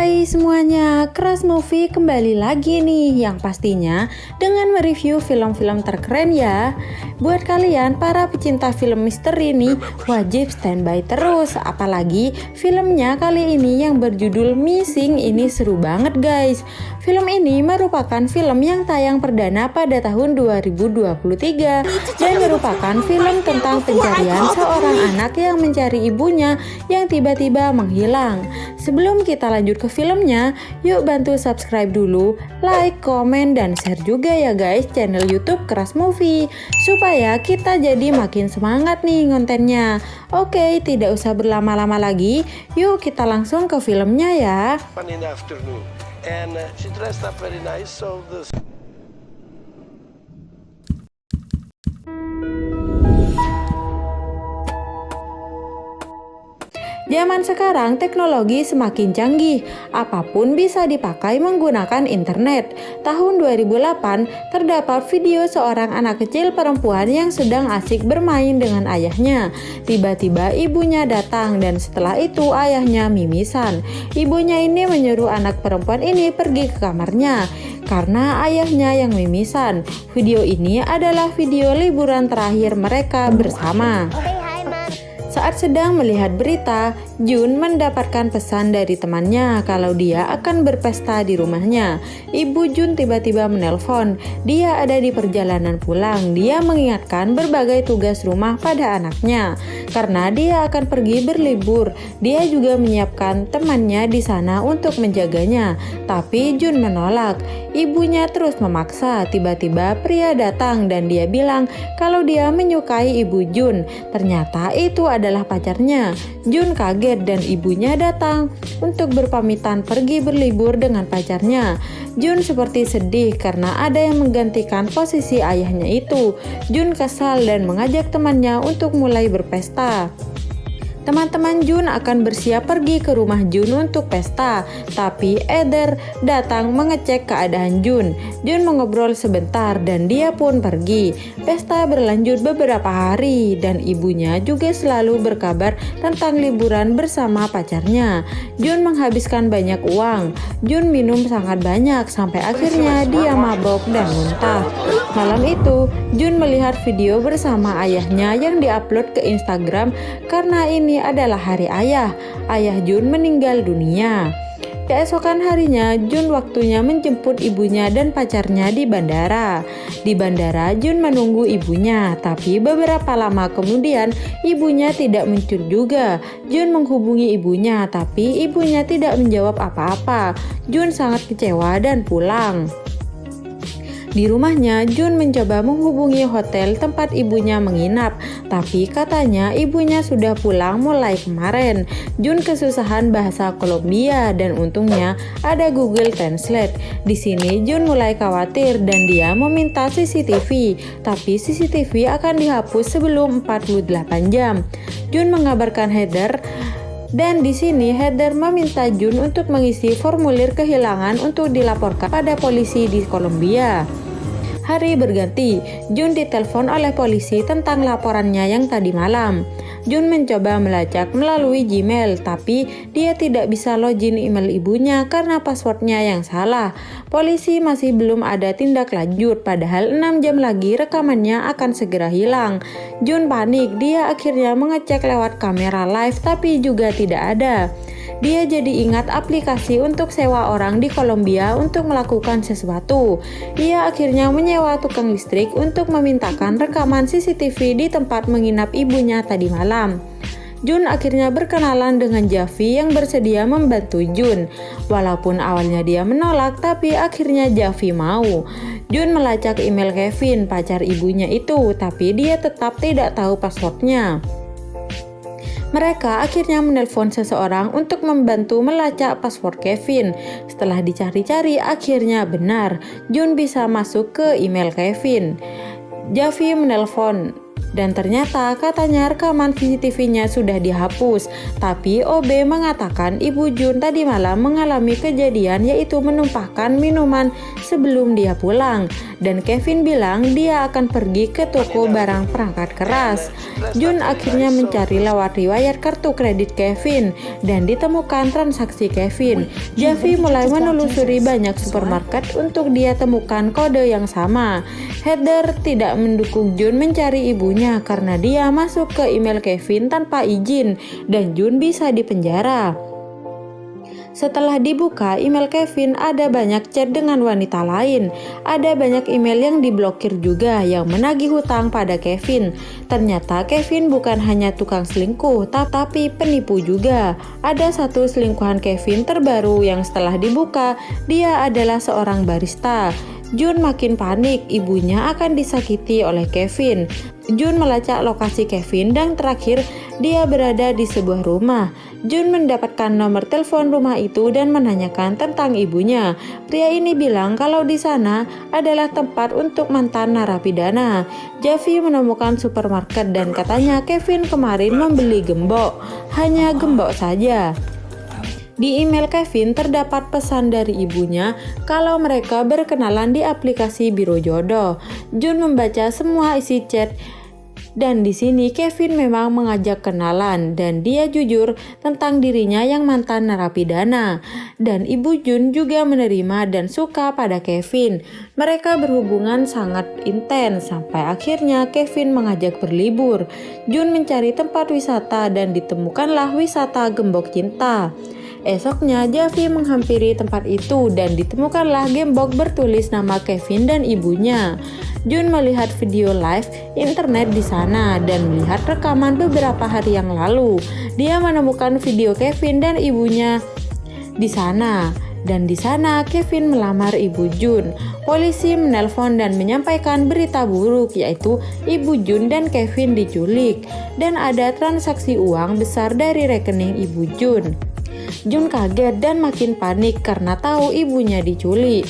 Hai semuanya, Crush Movie kembali lagi nih, yang pastinya dengan mereview film-film terkeren ya. Buat kalian para pecinta film misteri nih, wajib standby terus. Apalagi filmnya kali ini yang berjudul Missing ini seru banget guys. Film ini merupakan film yang tayang perdana pada tahun 2023 dan merupakan film tentang pencarian seorang anak yang mencari ibunya yang tiba-tiba menghilang. Sebelum kita lanjut ke filmnya, yuk bantu subscribe dulu, like, komen, dan share juga ya guys channel YouTube Crush Movie supaya kita jadi makin semangat nih kontennya. Oke, tidak usah berlama-lama lagi, yuk kita langsung ke filmnya ya. Zaman sekarang teknologi semakin canggih, apapun bisa dipakai menggunakan internet. Tahun 2008 terdapat video seorang anak kecil perempuan yang sedang asik bermain dengan ayahnya. Tiba-tiba ibunya datang dan setelah itu ayahnya mimisan. Ibunya ini menyuruh anak perempuan ini pergi ke kamarnya karena ayahnya yang mimisan. Video ini adalah video liburan terakhir mereka bersama. Saat sedang melihat berita, Jun mendapatkan pesan dari temannya kalau dia akan berpesta di rumahnya. Ibu Jun tiba-tiba menelpon. Dia ada di perjalanan pulang. Dia mengingatkan berbagai tugas rumah pada anaknya. Karena dia akan pergi berlibur, dia juga menyiapkan temannya di sana untuk menjaganya. Tapi Jun menolak. Ibunya terus memaksa. Tiba-tiba pria datang dan dia bilang kalau dia menyukai ibu Jun. Ternyata itu adalah pacarnya. Jun kaget dan ibunya datang untuk berpamitan pergi berlibur dengan pacarnya. Jun seperti sedih karena ada yang menggantikan posisi ayahnya itu. Jun kesal dan mengajak temannya untuk mulai berpesta. Teman-teman Jun akan bersiap pergi ke rumah Jun untuk pesta, tapi Eder datang mengecek keadaan Jun. Jun mengobrol sebentar dan dia pun pergi. Pesta berlanjut beberapa hari dan ibunya juga selalu berkabar tentang liburan bersama pacarnya. Jun menghabiskan banyak uang. Jun minum sangat banyak sampai akhirnya dia mabok dan muntah. Malam itu, Jun melihat video bersama ayahnya yang diupload ke Instagram karena ini adalah hari ayah. Ayah Jun meninggal dunia. Keesokan harinya, Jun waktunya menjemput ibunya dan pacarnya di bandara. Di bandara, Jun menunggu ibunya, tapi beberapa lama kemudian ibunya tidak muncul juga. Jun menghubungi ibunya, tapi ibunya tidak menjawab apa-apa. Jun sangat kecewa dan pulang. Di rumahnya, Jun mencoba menghubungi hotel tempat ibunya menginap, tapi katanya ibunya sudah pulang mulai kemarin. Jun kesusahan bahasa Kolombia dan untungnya ada Google Translate. Di sini Jun mulai khawatir dan dia meminta CCTV, tapi CCTV akan dihapus sebelum 48 jam. Jun mengabarkan Heather. Dan di sini Heather meminta Jun untuk mengisi formulir kehilangan untuk dilaporkan pada polisi di Kolombia. Hari berganti, Jun ditelepon oleh polisi tentang laporannya yang tadi malam. Jun mencoba melacak melalui Gmail, tapi dia tidak bisa login email ibunya karena passwordnya yang salah. Polisi masih belum ada tindak lanjut, padahal 6 jam lagi rekamannya akan segera hilang. Jun panik, dia akhirnya mengecek lewat kamera live tapi juga tidak ada. Dia jadi ingat aplikasi untuk sewa orang di Kolombia untuk melakukan sesuatu. Ia akhirnya menyewa tukang listrik untuk memintakan rekaman CCTV di tempat menginap ibunya tadi malam. Jun akhirnya berkenalan dengan Javi yang bersedia membantu Jun. Walaupun awalnya dia menolak, tapi akhirnya Javi mau. Jun melacak email Kevin, pacar ibunya itu, tapi dia tetap tidak tahu passwordnya. Mereka akhirnya menelpon seseorang untuk membantu melacak password Kevin. Setelah dicari-cari, akhirnya benar. Jun bisa masuk ke email Kevin. Javi menelpon Dan ternyata katanya rekaman CCTV-nya sudah dihapus. Tapi OB mengatakan Ibu Jun tadi malam mengalami kejadian yaitu menumpahkan minuman sebelum dia pulang. Dan Kevin bilang dia akan pergi ke toko barang perangkat keras. Jun akhirnya mencari lewat riwayat kartu kredit Kevin dan ditemukan transaksi Kevin. Javi mulai menelusuri banyak supermarket untuk dia temukan kode yang sama. Heather tidak mendukung Jun mencari ibunya karena dia masuk ke email Kevin tanpa izin dan Jun bisa dipenjara. Setelah dibuka email Kevin, ada banyak chat dengan wanita lain. Ada banyak email yang diblokir juga yang menagih hutang pada Kevin. Ternyata Kevin bukan hanya tukang selingkuh, tapi penipu juga. Ada satu selingkuhan Kevin terbaru yang setelah dibuka, dia adalah seorang barista. Jun makin panik, ibunya akan disakiti oleh Kevin. Jun melacak lokasi Kevin dan terakhir dia berada di sebuah rumah. Jun mendapatkan nomor telepon rumah itu dan menanyakan tentang ibunya. Pria ini bilang kalau di sana adalah tempat untuk mantan narapidana. Javi menemukan supermarket dan katanya Kevin kemarin membeli gembok. Hanya gembok saja. Di email Kevin terdapat pesan dari ibunya kalau mereka berkenalan di aplikasi Biro Jodoh. Jun membaca semua isi chat dan di sini Kevin memang mengajak kenalan dan dia jujur tentang dirinya yang mantan narapidana. Dan ibu Jun juga menerima dan suka pada Kevin. Mereka berhubungan sangat intens sampai akhirnya Kevin mengajak berlibur. Jun mencari tempat wisata dan ditemukanlah wisata Gembok Cinta. Esoknya Javi menghampiri tempat itu dan ditemukanlah gembok bertulis nama Kevin dan ibunya. Jun melihat video live internet di sana dan melihat rekaman beberapa hari yang lalu. Dia menemukan video Kevin dan ibunya di sana. Dan di sana Kevin melamar ibu Jun. Polisi menelpon dan menyampaikan berita buruk yaitu ibu Jun dan Kevin diculik dan ada transaksi uang besar dari rekening ibu Jun. Jun kaget dan makin panik karena tahu ibunya diculik.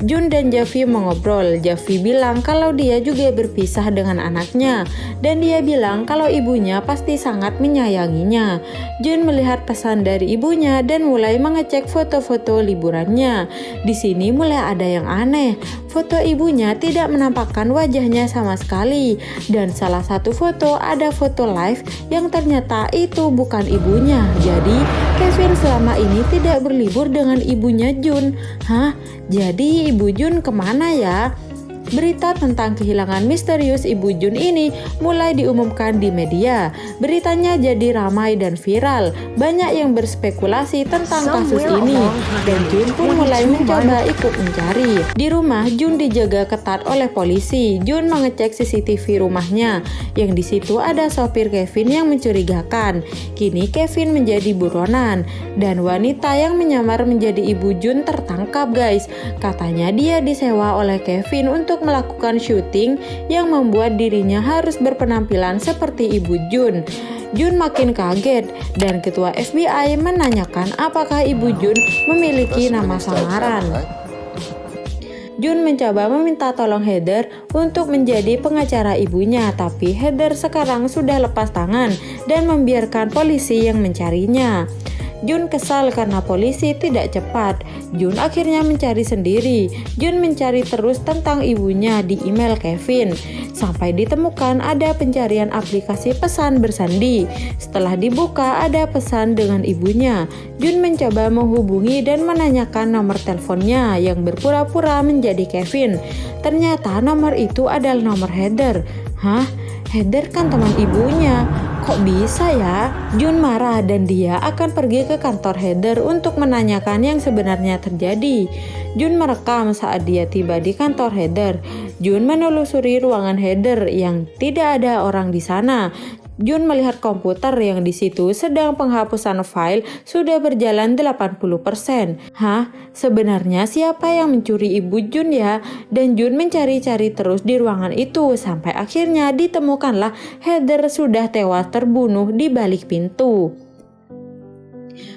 Jun dan Javi mengobrol. Javi bilang kalau dia juga berpisah dengan anaknya dan dia bilang kalau ibunya pasti sangat menyayanginya. Jun melihat pesan dari ibunya dan mulai mengecek foto-foto liburannya. Di sini mulai ada yang aneh. Foto ibunya tidak menampakkan wajahnya sama sekali dan salah satu foto ada foto live yang ternyata itu bukan ibunya. Jadi Kevin selama ini tidak berlibur dengan ibunya Jun. Hah? Jadi Ibu Jun kemana ya? Berita tentang kehilangan misterius Ibu Jun ini mulai diumumkan di media. Beritanya jadi ramai dan viral. Banyak yang berspekulasi tentang kasus ini dan Jun pun mulai mencoba ikut mencari. Di rumah Jun dijaga ketat oleh polisi. Jun mengecek CCTV rumahnya yang di situ ada sopir Kevin yang mencurigakan. Kini Kevin menjadi buronan dan wanita yang menyamar menjadi Ibu Jun tertangkap guys. Katanya dia disewa oleh Kevin untuk melakukan syuting yang membuat dirinya harus berpenampilan seperti Ibu Jun. Jun makin kaget dan ketua FBI menanyakan apakah Ibu Jun memiliki nama samaran. Jun mencoba meminta tolong Heather untuk menjadi pengacara ibunya, tapi Heather sekarang sudah lepas tangan dan membiarkan polisi yang mencarinya. Jun kesal karena polisi tidak cepat. Jun akhirnya mencari sendiri. Jun mencari terus tentang ibunya di email Kevin. Sampai ditemukan ada pencarian aplikasi pesan bersandi. Setelah dibuka ada pesan dengan ibunya. Jun mencoba menghubungi dan menanyakan nomor teleponnya yang berpura-pura menjadi Kevin. Ternyata nomor itu adalah nomor Heather. Hah? Heather kan teman ibunya. Kok bisa ya? Jun marah dan dia akan pergi ke kantor Heather untuk menanyakan yang sebenarnya terjadi. Jun merekam saat dia tiba di kantor Heather. Jun menelusuri ruangan Heather yang tidak ada orang di sana. Jun melihat komputer yang di situ sedang penghapusan file sudah berjalan 80%. Hah? Sebenarnya siapa yang mencuri Ibu Jun ya? Dan Jun mencari-cari terus di ruangan itu sampai akhirnya ditemukanlah Heather sudah tewas terbunuh di balik pintu.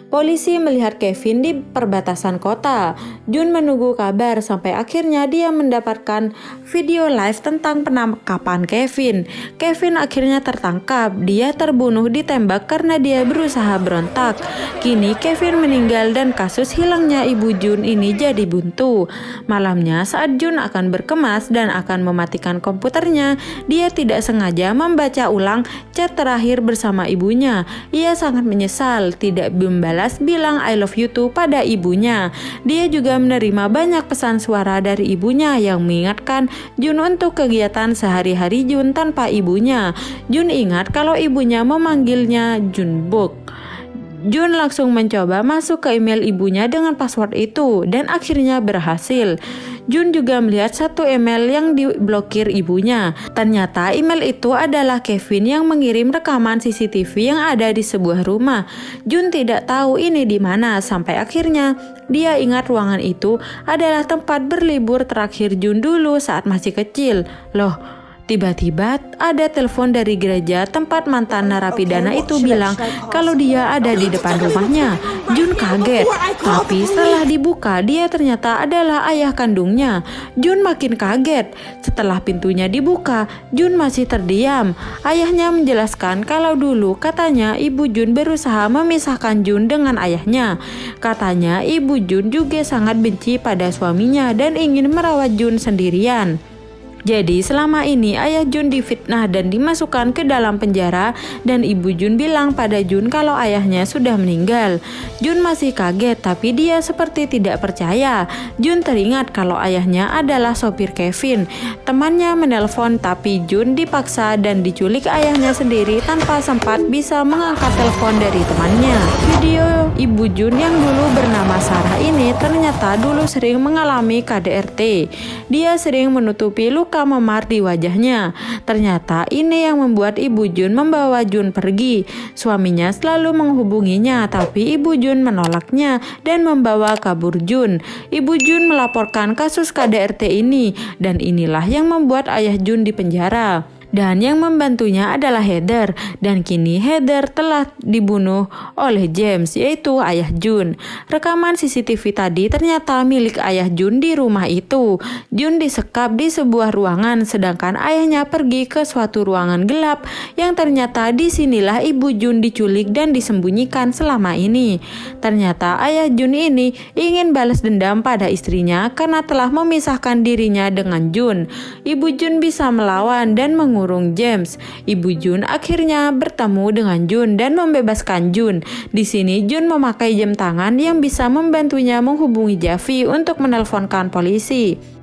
Polisi melihat Kevin di perbatasan kota. Jun menunggu kabar sampai akhirnya dia mendapatkan video live tentang penangkapan Kevin. Kevin akhirnya tertangkap. Dia terbunuh ditembak karena dia berusaha berontak. Kini Kevin meninggal dan kasus hilangnya ibu Jun ini jadi buntu. Malamnya saat Jun akan berkemas dan akan mematikan komputernya, dia tidak sengaja membaca ulang chat terakhir bersama ibunya. Ia sangat menyesal tidak membalas bilang I love you too pada ibunya. Dia juga menerima banyak pesan suara dari ibunya yang mengingatkan Jun untuk kegiatan sehari-hari Jun tanpa ibunya. Jun ingat kalau ibunya memanggilnya Junbok. Jun langsung mencoba masuk ke email ibunya dengan password itu dan akhirnya berhasil. Jun juga melihat satu email yang diblokir ibunya. Ternyata email itu adalah Kevin yang mengirim rekaman CCTV yang ada di sebuah rumah. Jun tidak tahu ini di mana sampai akhirnya dia ingat ruangan itu adalah tempat berlibur terakhir Jun dulu saat masih kecil. Loh, tiba-tiba ada telepon dari gereja tempat mantan narapidana itu bilang kalau dia ada di depan rumahnya. Jun kaget, tapi setelah dibuka dia ternyata adalah ayah kandungnya. Jun makin kaget. Setelah pintunya dibuka, Jun masih terdiam. Ayahnya menjelaskan kalau dulu katanya ibu Jun berusaha memisahkan Jun dengan ayahnya. Katanya ibu Jun juga sangat benci pada suaminya dan ingin merawat Jun sendirian. Jadi selama ini ayah Jun difitnah dan dimasukkan ke dalam penjara dan ibu Jun bilang pada Jun kalau ayahnya sudah meninggal. Jun masih kaget tapi dia seperti tidak percaya. Jun teringat kalau ayahnya adalah sopir Kevin. Temannya menelpon tapi Jun dipaksa dan diculik ayahnya sendiri tanpa sempat bisa mengangkat telepon dari temannya. Video ibu Jun yang dulu bernama Sarah ini ternyata dulu sering mengalami KDRT. Dia sering menutupi luka memar di wajahnya. Ternyata ini yang membuat ibu Jun membawa Jun pergi. Suaminya selalu menghubunginya, tapi ibu Jun menolaknya dan membawa kabur Jun. Ibu Jun melaporkan kasus KDRT ini, dan inilah yang membuat ayah Jun dipenjara. Dan yang membantunya adalah Heather, dan kini Heather telah dibunuh oleh James, yaitu ayah Jun. Rekaman CCTV tadi ternyata milik ayah Jun di rumah itu. Jun disekap di sebuah ruangan, sedangkan ayahnya pergi ke suatu ruangan gelap yang ternyata disinilah ibu Jun diculik dan disembunyikan selama ini. Ternyata ayah Jun ini ingin balas dendam pada istrinya karena telah memisahkan dirinya dengan Jun. Ibu Jun bisa melawan dan mengurung James. Ibu Jun akhirnya bertemu dengan Jun dan membebaskan Jun. Di sini Jun memakai jam tangan yang bisa membantunya menghubungi Javi untuk menelponkan polisi.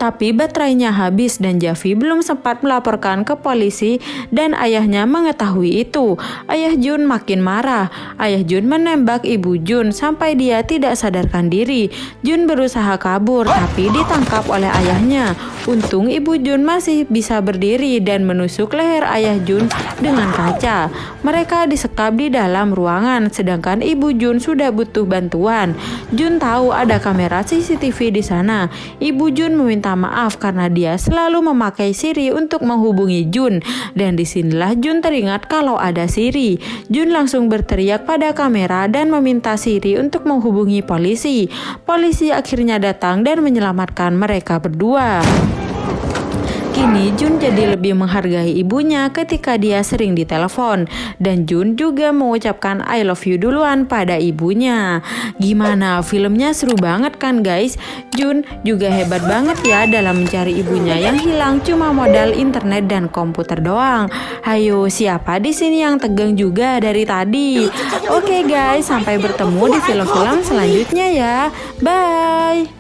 Tapi baterainya habis dan Javi belum sempat melaporkan ke polisi dan ayahnya mengetahui itu. Ayah Jun makin marah. Ayah Jun menembak ibu Jun sampai dia tidak sadarkan diri. Jun berusaha kabur tapi ditangkap oleh ayahnya. Untung ibu Jun masih bisa berdiri dan menusuk leher ayah Jun dengan kaca. Mereka disekap di dalam ruangan sedangkan ibu Jun sudah butuh bantuan. Jun tahu ada kamera CCTV di sana. Ibu Jun meminta maaf karena dia selalu memakai Siri untuk menghubungi Jun, dan disinilah Jun teringat kalau ada Siri. Jun langsung berteriak pada kamera dan meminta Siri untuk menghubungi polisi. Polisi akhirnya datang dan menyelamatkan mereka berdua. Kini Jun jadi lebih menghargai ibunya ketika dia sering ditelepon, dan Jun juga mengucapkan I love you duluan pada ibunya. Gimana, filmnya seru banget kan guys? Jun juga hebat banget ya dalam mencari ibunya yang hilang cuma modal internet dan komputer doang. Hayo, siapa di sini yang tegang juga dari tadi? Oke guys, sampai bertemu di film-film selanjutnya ya. Bye.